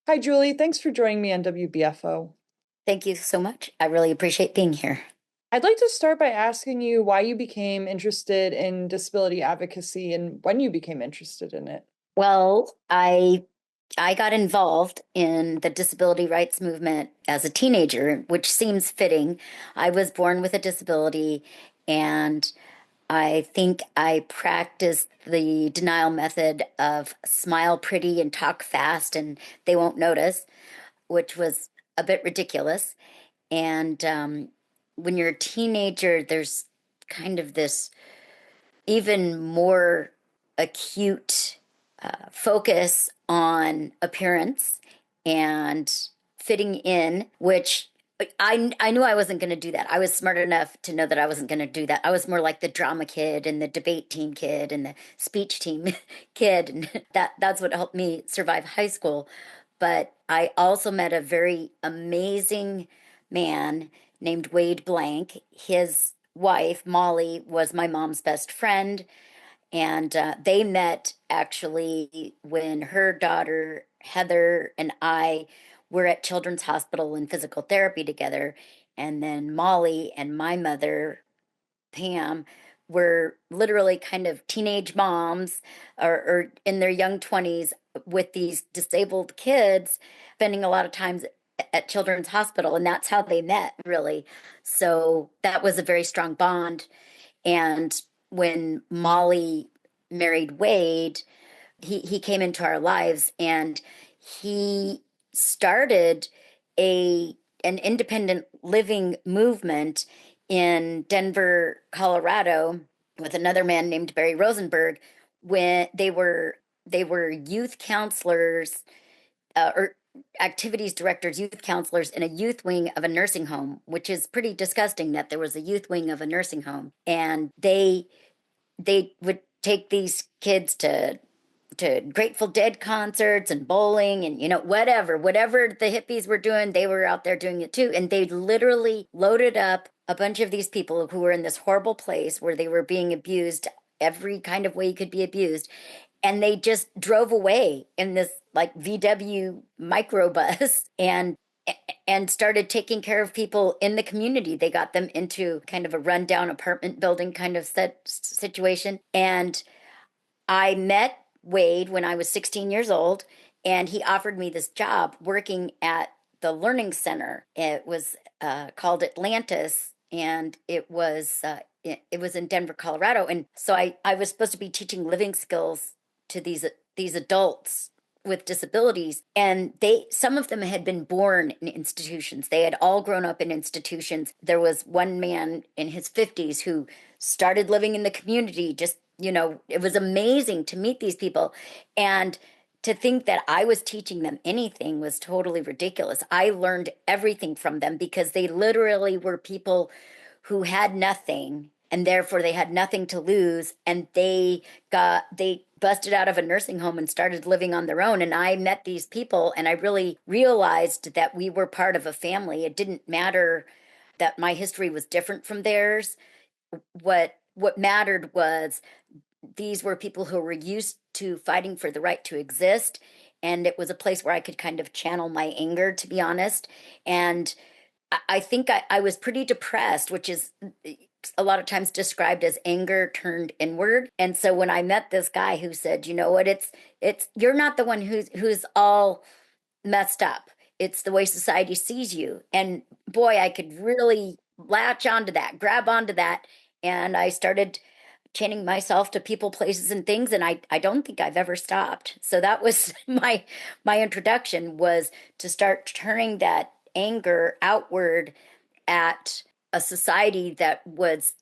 Hi, Julie. Thanks for joining me on WBFO. Thank you so much. I really appreciate being here. I'd like to start by asking you why you became interested in disability advocacy and when you became interested in it. Well, I got involved in the disability rights movement as a teenager, which seems fitting. I was born with a disability, and I think I practiced the denial method of smile pretty and talk fast, and they won't notice, which was a bit ridiculous. And when you're a teenager, there's kind of this even more acute focus on appearance and fitting in, which I knew I wasn't going to do that. I was smart enough to know that I wasn't going to do that. I was more like the drama kid and the debate team kid and the speech team kid, and that's what helped me survive high school. But I also met a very amazing man named Wade Blank. His wife, Molly, was my mom's best friend. And they met actually when her daughter, Heather, and I were at Children's Hospital in physical therapy together. And then Molly and my mother, Pam, were literally kind of teenage moms or in their young 20s with these disabled kids, spending a lot of times at Children's Hospital. And that's how they met, really. So that was a very strong bond. And when Molly married Wade, he came into our lives and he started a an independent living movement in Denver, Colorado, with another man named Barry Rosenberg when they were youth counselors or activities directors, youth counselors in a youth wing of a nursing home, which is pretty disgusting that there was a youth wing of a nursing home. And they would take these kids to Grateful Dead concerts and bowling and whatever the hippies were doing, they were out there doing it too. And they literally loaded up a bunch of these people who were in this horrible place where they were being abused every kind of way you could be abused, and they just drove away in this like VW microbus and started taking care of people in the community. They got them into kind of a rundown apartment building kind of situation. And I met Wade when I was 16 years old, and he offered me this job working at the Learning Center. It was called Atlantis, and it was in Denver, Colorado. And so I was supposed to be teaching living skills to these adults with disabilities, and they some of them had been born in institutions. They had all grown up in institutions. There was one man in his 50s who started living in the community. Just, it was amazing to meet these people, and to think that I was teaching them anything was totally ridiculous. I learned everything from them because they literally were people who had nothing, and therefore they had nothing to lose, and they busted out of a nursing home and started living on their own. And I met these people, and I really realized that we were part of a family. It didn't matter that my history was different from theirs. What mattered was these were people who were used to fighting for the right to exist, and it was a place where I could kind of channel my anger, to be honest. And I think I was pretty depressed, which is a lot of times described as anger turned inward. And so when I met this guy who said, you know what, it's you're not the one who's all messed up. It's the way society sees you. And boy, I could really latch onto that, grab onto that. And I started chaining myself to people, places, and things. And I don't think I've ever stopped. So that was my introduction, was to start turning that anger outward at a society that was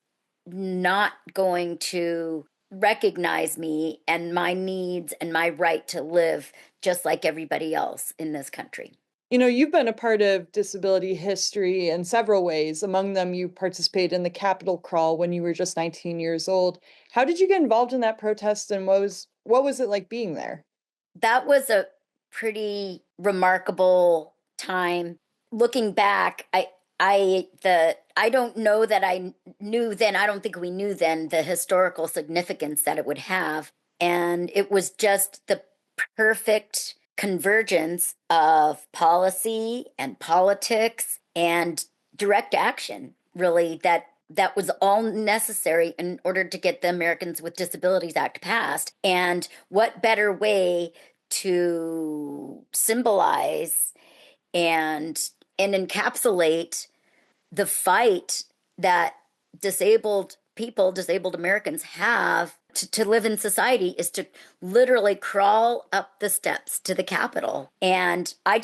not going to recognize me and my needs and my right to live just like everybody else in this country. You've been a part of disability history in several ways. Among them, you participated in the Capitol crawl when you were just 19 years old. How did you get involved in that protest and what was it like being there? That was a pretty remarkable time. Looking back, I don't know that I knew then. I don't think we knew then the historical significance that it would have. And it was just the perfect convergence of policy and politics and direct action, really, that was all necessary in order to get the Americans with Disabilities Act passed. And what better way to symbolize and encapsulate the fight that disabled people, disabled Americans have to live in society is to literally crawl up the steps to the Capitol. And I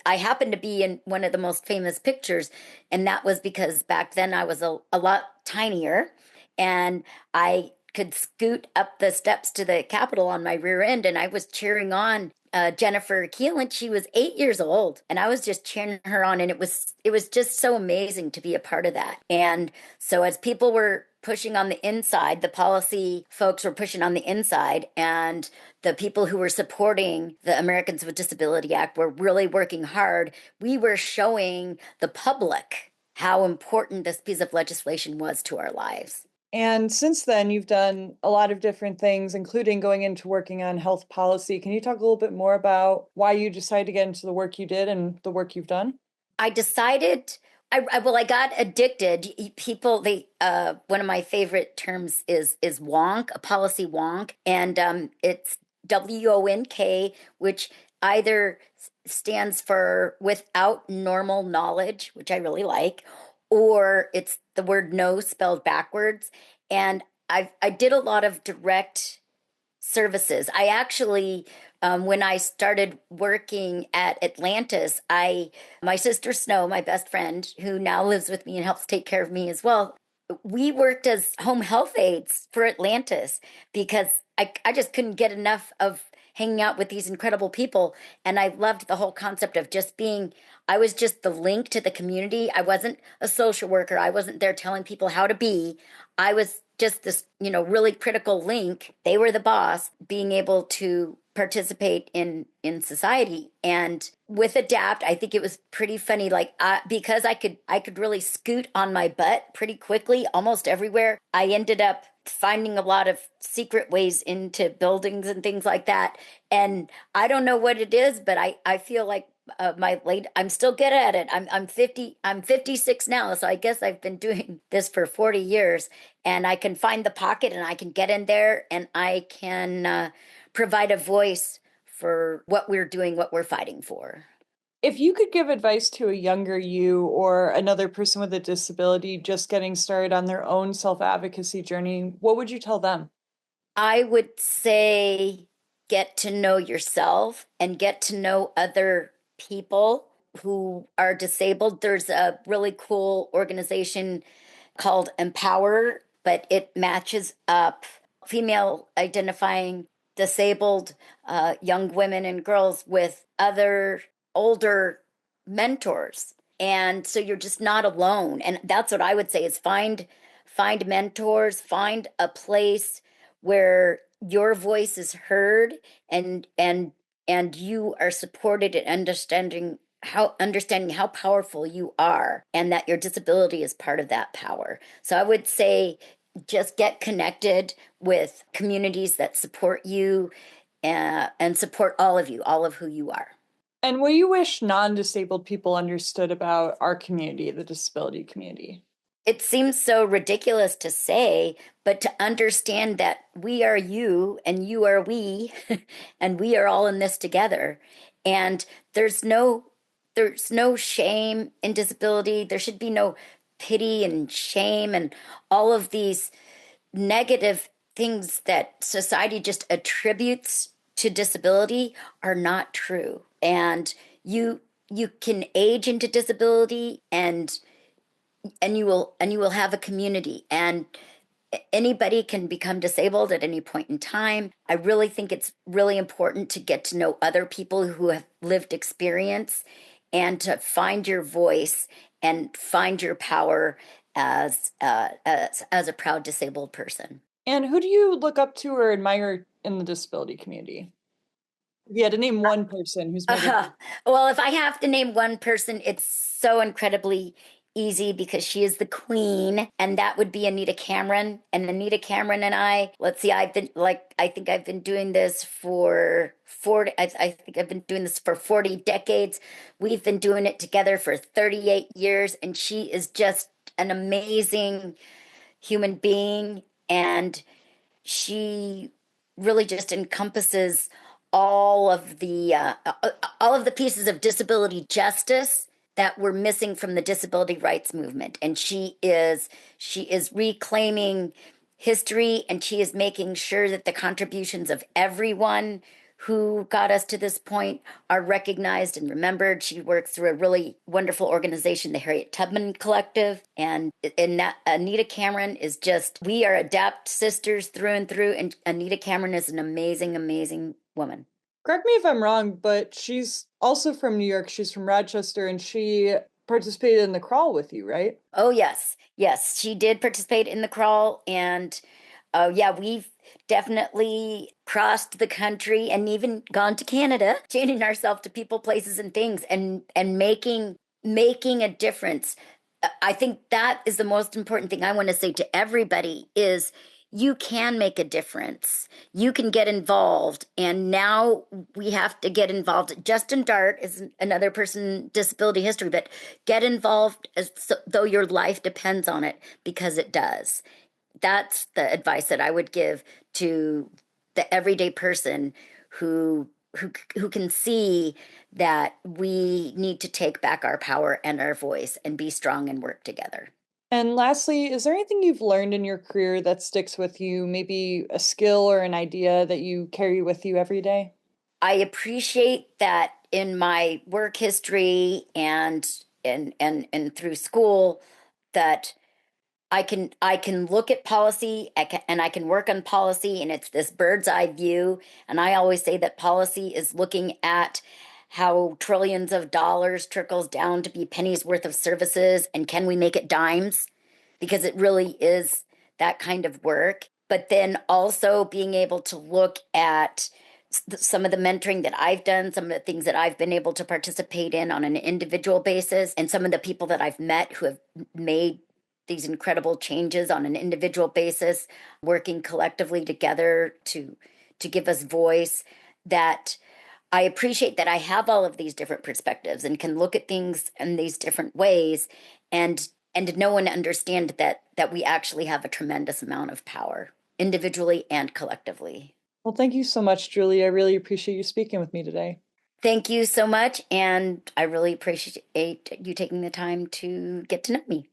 happen to be in one of the most famous pictures. And that was because back then I was a lot tinier and I could scoot up the steps to the Capitol on my rear end. And I was cheering on Jennifer Keelan. She was 8 years old, and I was just cheering her on, and it was just so amazing to be a part of that. And so as people were pushing on the inside, the policy folks were pushing on the inside, and the people who were supporting the Americans with Disability Act were really working hard. We were showing the public how important this piece of legislation was to our lives. And since then, you've done a lot of different things, including going into working on health policy. Can you talk a little bit more about why you decided to get into the work you did and the work you've done? I decided I got addicted. People, one of my favorite terms is wonk, a policy wonk, and it's WONK, which either stands for without normal knowledge, which I really like, or it's the word no spelled backwards. And I did a lot of direct services. I actually, when I started working at Atlantis, my sister Snow, my best friend, who now lives with me and helps take care of me as well, we worked as home health aides for Atlantis because I just couldn't get enough of hanging out with these incredible people. And I loved the whole concept of I was just the link to the community. I wasn't a social worker. I wasn't there telling people how to be. I was just this, really critical link. They were the boss, being able to participate in society. And with Adapt, I think it was pretty funny, like because I could really scoot on my butt pretty quickly almost everywhere. I ended up finding a lot of secret ways into buildings and things like that. And I don't know what it is, but I feel like I'm still good at it. I'm 56 now, so I guess I've been doing this for 40 years, and I can find the pocket and I can get in there and I can provide a voice for what we're doing, what we're fighting for. If you could give advice to a younger you or another person with a disability just getting started on their own self-advocacy journey, what would you tell them? I would say get to know yourself and get to know other people who are disabled. There's a really cool organization called Empower, but it matches up female identifying disabled young women and girls with other older mentors. And so you're just not alone. And that's what I would say is find mentors, find a place where your voice is heard and you are supported in understanding how powerful you are and that your disability is part of that power. So I would say just get connected with communities that support you and support all of who you are. And what do you wish non-disabled people understood about our community, the disability community? It seems so ridiculous to say, but to understand that we are you and you are we, and we are all in this together. And there's no there's no shame in disability. There should be no pity and shame and all of these negative things that society just attributes to disability are not true. And you can age into disability and you will have a community and anybody can become disabled at any point in time. I really think it's really important to get to know other people who have lived experience and to find your voice and find your power as a proud disabled person. And who do you look up to or admire in the disability community? If you had to name one person who's made a Uh, well, if I have to name one person, it's so incredibly easy because she is the queen, and that would be Anita Cameron. And Anita Cameron and I, let's see, I think I've been doing this for 40, I think I've been doing this for 40 decades. We've been doing it together for 38 years, and she is just an amazing human being. And she really just encompasses all of the all of the pieces of disability justice that were missing from the disability rights movement. And she is reclaiming history, and she is making sure that the contributions of everyone who got us to this point are recognized and remembered. She works through a really wonderful organization, the Harriet Tubman Collective. And that Anita Cameron is just, we are Adapt sisters through and through. And Anita Cameron is an amazing, amazing woman. Correct me if I'm wrong, but she's also from New York. She's from Rochester, and she participated in the crawl with you, right? Oh, yes. Yes, she did participate in the crawl. And yeah, we've definitely crossed the country and even gone to Canada, changing ourselves to people, places, and things, and making a difference. I think that is the most important thing I want to say to everybody is you can make a difference. You can get involved. And now we have to get involved. Justin Dart is another person, disability history, but get involved as though your life depends on it, because it does. That's the advice that I would give to the everyday person who who can see that we need to take back our power and our voice and be strong and work together. And lastly, is there anything you've learned in your career that sticks with you? Maybe a skill or an idea that you carry with you every day? I appreciate that in my work history and through school that I can look at policy, and I can work on policy, and it's this bird's eye view. And I always say that policy is looking at how trillions of dollars trickles down to be pennies worth of services, and can we make it dimes? Because it really is that kind of work. But then also being able to look at some of the mentoring that I've done, some of the things that I've been able to participate in on an individual basis, and some of the people that I've met who have made these incredible changes on an individual basis, working collectively together to give us voice. That I appreciate that I have all of these different perspectives and can look at things in these different ways, and to know and understand that we actually have a tremendous amount of power individually and collectively. Well, thank you so much, Julie. I really appreciate you speaking with me today. Thank you so much, and I really appreciate you taking the time to get to know me.